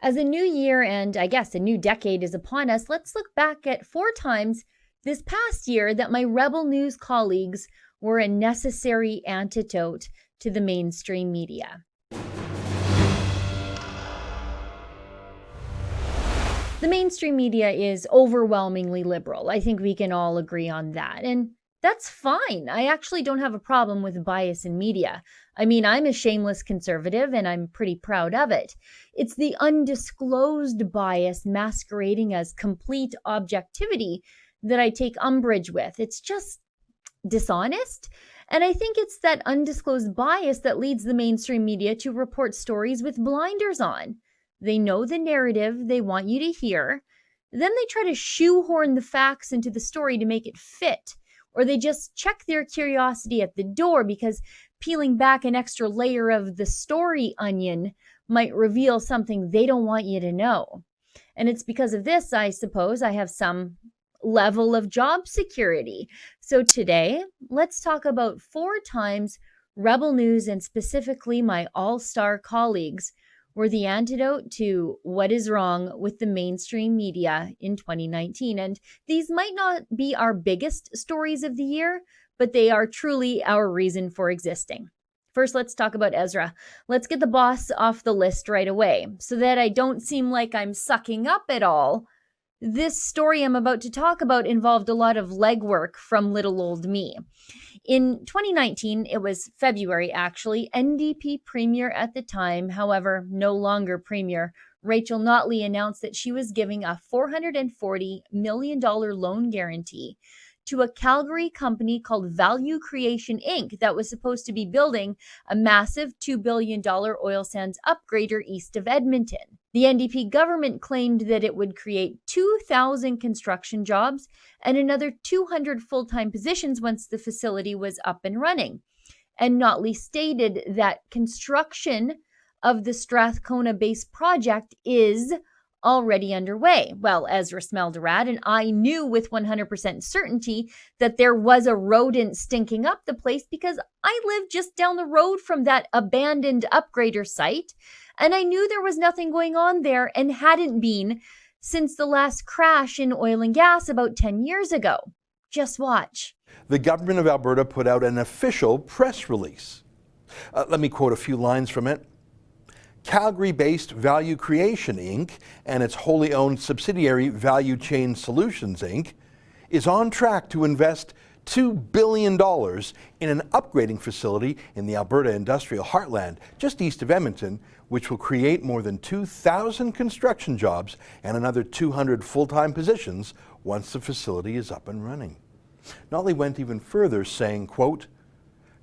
As a new year and I guess a new decade is upon us, let's look back at 4 times this past year that my Rebel News colleagues were a necessary antidote to the mainstream media. The mainstream media is overwhelmingly liberal. I think we can all agree on that. And that's fine. I actually don't have a problem with bias in media. I mean, I'm a shameless conservative and I'm pretty proud of it. It's the undisclosed bias masquerading as complete objectivity that I take umbrage with. It's just dishonest. And I think it's that undisclosed bias that leads the mainstream media to report stories with blinders on. They know the narrative they want you to hear. Then they try to shoehorn the facts into the story to make it fit. Or they just check their curiosity at the door because peeling back an extra layer of the story onion might reveal something they don't want you to know. And it's because of this, I suppose, I have some level of job security. So today, let's talk about 4 times Rebel News and specifically my all-star colleagues were the antidote to what is wrong with the mainstream media in 2019. And these might not be our biggest stories of the year, but they are truly our reason for existing. First, let's talk about Ezra. Let's get the boss off the list right away so that I don't seem like I'm sucking up at all. This story I'm about to talk about involved a lot of legwork from little old me. In 2019, it was February actually, NDP Premier at the time, however, no longer Premier, Rachel Notley announced that she was giving a $440 million loan guarantee to a Calgary company called Value Creation Inc. that was supposed to be building a massive $2 billion oil sands upgrader east of Edmonton. The NDP government claimed that it would create 2,000 construction jobs and another 200 full-time positions once the facility was up and running. And Notley stated that construction of the Strathcona-based project is already underway. Well, Ezra smelled a rat, and I knew with 100% certainty that there was a rodent stinking up the place because I live just down the road from that abandoned upgrader site, and I knew there was nothing going on there and hadn't been since the last crash in oil and gas about 10 years ago. Just watch. The government of Alberta put out an official press release. Let me quote a few lines from it. Calgary-based Value Creation Inc. and its wholly owned subsidiary Value Chain Solutions Inc. is on track to invest $2 billion in an upgrading facility in the Alberta industrial heartland just east of Edmonton, which will create more than 2,000 construction jobs and another 200 full-time positions once the facility is up and running. Notley went even further, saying, quote,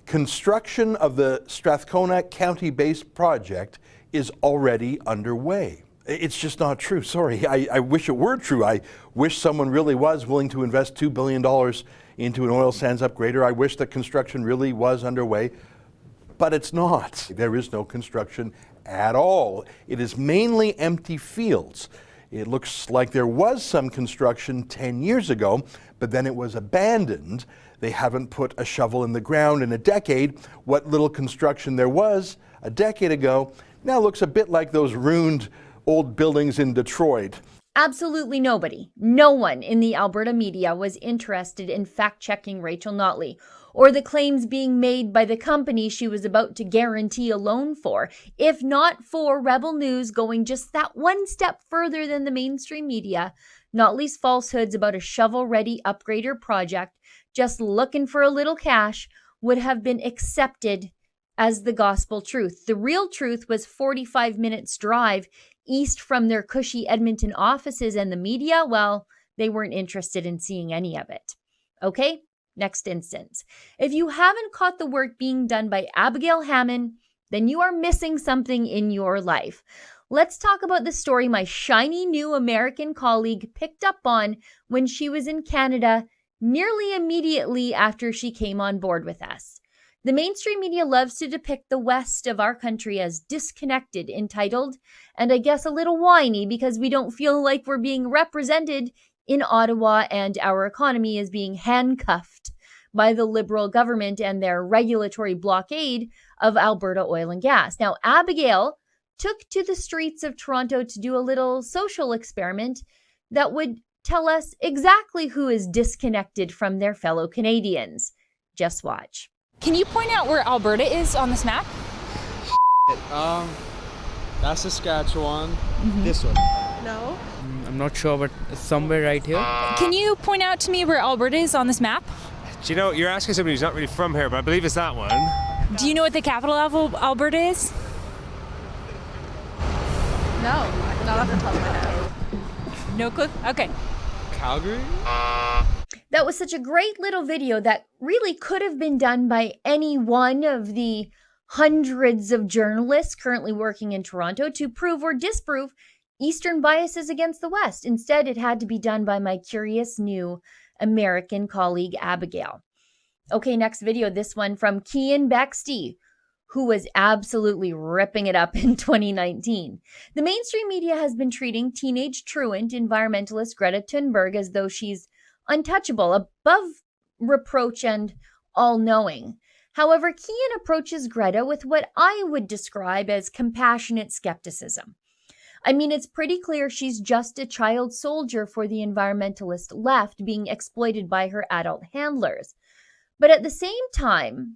"Construction of the Strathcona County-based project is already underway." It's just not true. Sorry, I wish it were true. I wish someone really was willing to invest $2 billion into an oil sands upgrader. I wish that construction really was underway, but it's not. There is no construction at all. It is mainly empty fields. It looks like there was some construction 10 years ago, but then it was abandoned. They haven't put a shovel in the ground in a decade. What little construction there was a decade ago now looks a bit like those ruined old buildings in Detroit. Absolutely nobody, no one in the Alberta media was interested in fact-checking Rachel Notley or the claims being made by the company she was about to guarantee a loan for, if not for Rebel News going just that one step further than the mainstream media. Notley's falsehoods about a shovel-ready upgrader project just looking for a little cash would have been accepted as the gospel truth. The real truth was 45 minutes drive east from their cushy Edmonton offices, and the media, well, they weren't interested in seeing any of it. Okay, next instance. If you haven't caught the work being done by Abigail Hammond, then you are missing something in your life. Let's talk about the story my shiny new American colleague picked up on when she was in Canada nearly immediately after she came on board with us. The mainstream media loves to depict the west of our country as disconnected, entitled, and I guess a little whiny because we don't feel like we're being represented in Ottawa and our economy is being handcuffed by the Liberal government and their regulatory blockade of Alberta oil and gas. Now, Abigail took to the streets of Toronto to do a little social experiment that would tell us exactly who is disconnected from their fellow Canadians. Just watch. Can you point out where Alberta is on this map? That's Saskatchewan. This one. No. I'm not sure, but it's somewhere right here. Can you point out to me where Alberta is on this map? Do you know, you're asking somebody who's not really from here, but I believe it's that one. Do you know what the capital of Alberta is? No, not off the top of my head. No clue? Okay. Calgary? That was such a great little video that really could have been done by any one of the hundreds of journalists currently working in Toronto to prove or disprove Eastern biases against the West. Instead, it had to be done by my curious new American colleague, Abigail. Okay, next video, this one from Cian Bexty, who was absolutely ripping it up in 2019. The mainstream media has been treating teenage truant environmentalist Greta Thunberg as though she's untouchable, above reproach, and all-knowing. However, Cian approaches Greta with what I would describe as compassionate skepticism. I mean, it's pretty clear she's just a child soldier for the environmentalist left being exploited by her adult handlers. But at the same time,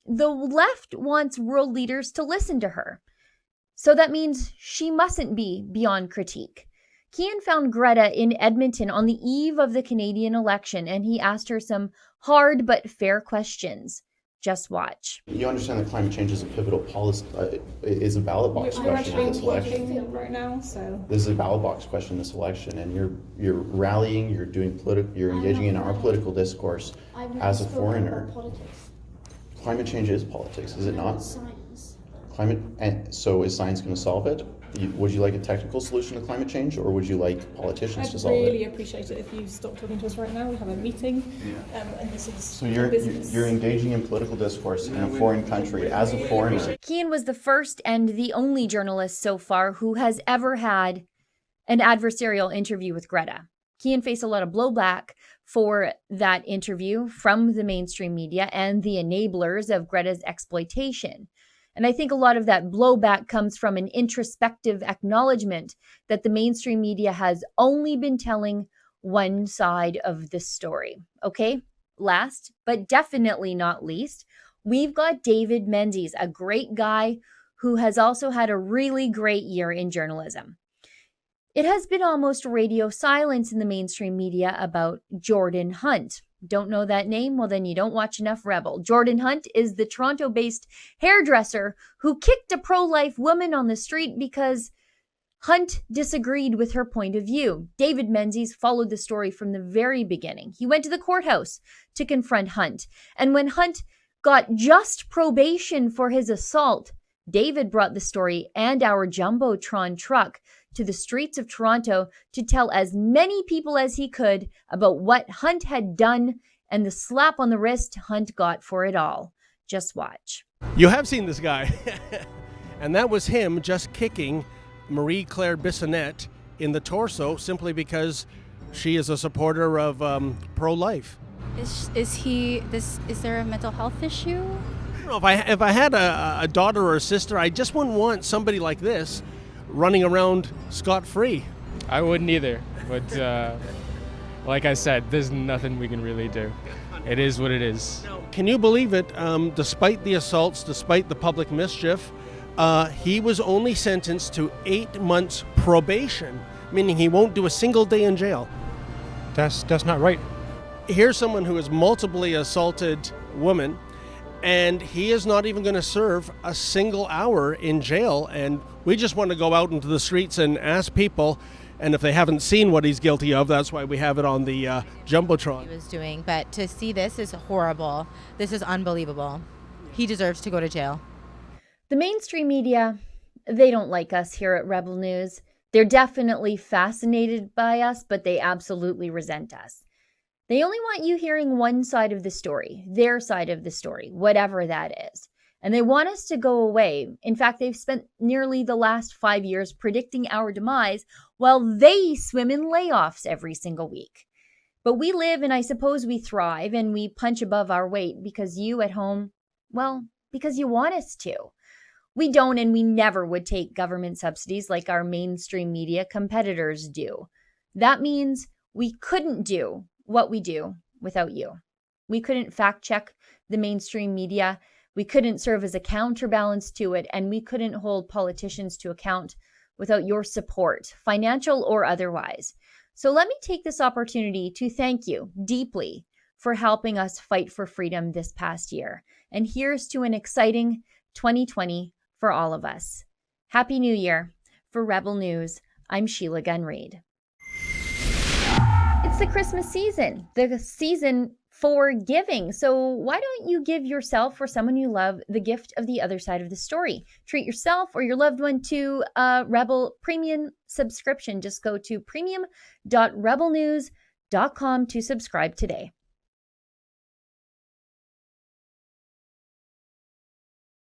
the left wants world leaders to listen to her. So that means she mustn't be beyond critique. Cian found Greta in Edmonton on the eve of the Canadian election, and he asked her some hard but fair questions. Just watch. You understand that climate change is a pivotal policy, is a ballot box question in this election. Right now, so This is a ballot box question in this election, and you're rallying, you're doing you're engaging in our political discourse as a foreigner. Climate change is politics, is it not? Science. And so is science going to solve it? Would you like a technical solution to climate change, or would you like politicians to solve it? I'd really appreciate it if you stop talking to us right now. We have a meeting, and this is So you're engaging in political discourse in a foreign country as a foreigner. Cian was the first and the only journalist so far who has ever had an adversarial interview with Greta. Cian faced a lot of blowback for that interview from the mainstream media and the enablers of Greta's exploitation. And I think a lot of that blowback comes from an introspective acknowledgement that the mainstream media has only been telling one side of the story. Okay, last, but definitely not least, we've got David Menzies, a great guy who has also had a really great year in journalism. It has been almost radio silence in the mainstream media about Jordan Hunt. Don't know that name? Well, then you don't watch enough Rebel. Jordan Hunt is the Toronto-based hairdresser who kicked a pro-life woman on the street because Hunt disagreed with her point of view. David Menzies followed the story from the very beginning. He went to the courthouse to confront Hunt. And when Hunt got just probation for his assault, David brought the story and our Jumbotron truck to the streets of Toronto to tell as many people as he could about what Hunt had done and the slap on the wrist Hunt got for it all. Just watch. You have seen this guy, and that was him just kicking Marie-Claire Bissonnette in the torso simply because she is a supporter of pro-life. Is there a mental health issue? I don't know, if I had a daughter or a sister, I just wouldn't want somebody like this running around scot-free. I wouldn't either, but like I said, there's nothing we can really do. It is what it is. Can you believe it? Despite the assaults, despite the public mischief, he was only sentenced to 8 months probation, meaning he won't do a single day in jail. That's not right. Here's someone who has multiply assaulted women, and he is not even going to serve a single hour in jail. And we just want to go out into the streets and ask people, and if they haven't seen what he's guilty of, that's why we have it on the Jumbotron. He was doing, but to see this is horrible. This is unbelievable. He deserves to go to jail. The mainstream media, they don't like us here at Rebel News. They're definitely fascinated by us, but they absolutely resent us. They only want you hearing one side of the story, their side of the story, whatever that is. And they want us to go away. In fact, they've spent nearly the last 5 years predicting our demise while they swim in layoffs every single week. But we live, and I suppose we thrive, and we punch above our weight because you at home, well, because you want us to. We don't and we never would take government subsidies like our mainstream media competitors do. That means we couldn't do what we do without you. We couldn't fact check the mainstream media. We couldn't serve as a counterbalance to it, and we couldn't hold politicians to account without your support, financial or otherwise. So let me take this opportunity to thank you deeply for helping us fight for freedom this past year. And here's to an exciting 2020 for all of us. Happy New Year. For Rebel News, I'm Sheila Gunn Reid. It's the Christmas season, the season for giving. So why don't you give yourself or someone you love the gift of the other side of the story? Treat yourself or your loved one to a Rebel Premium subscription. Just go to premium.rebelnews.com to subscribe today.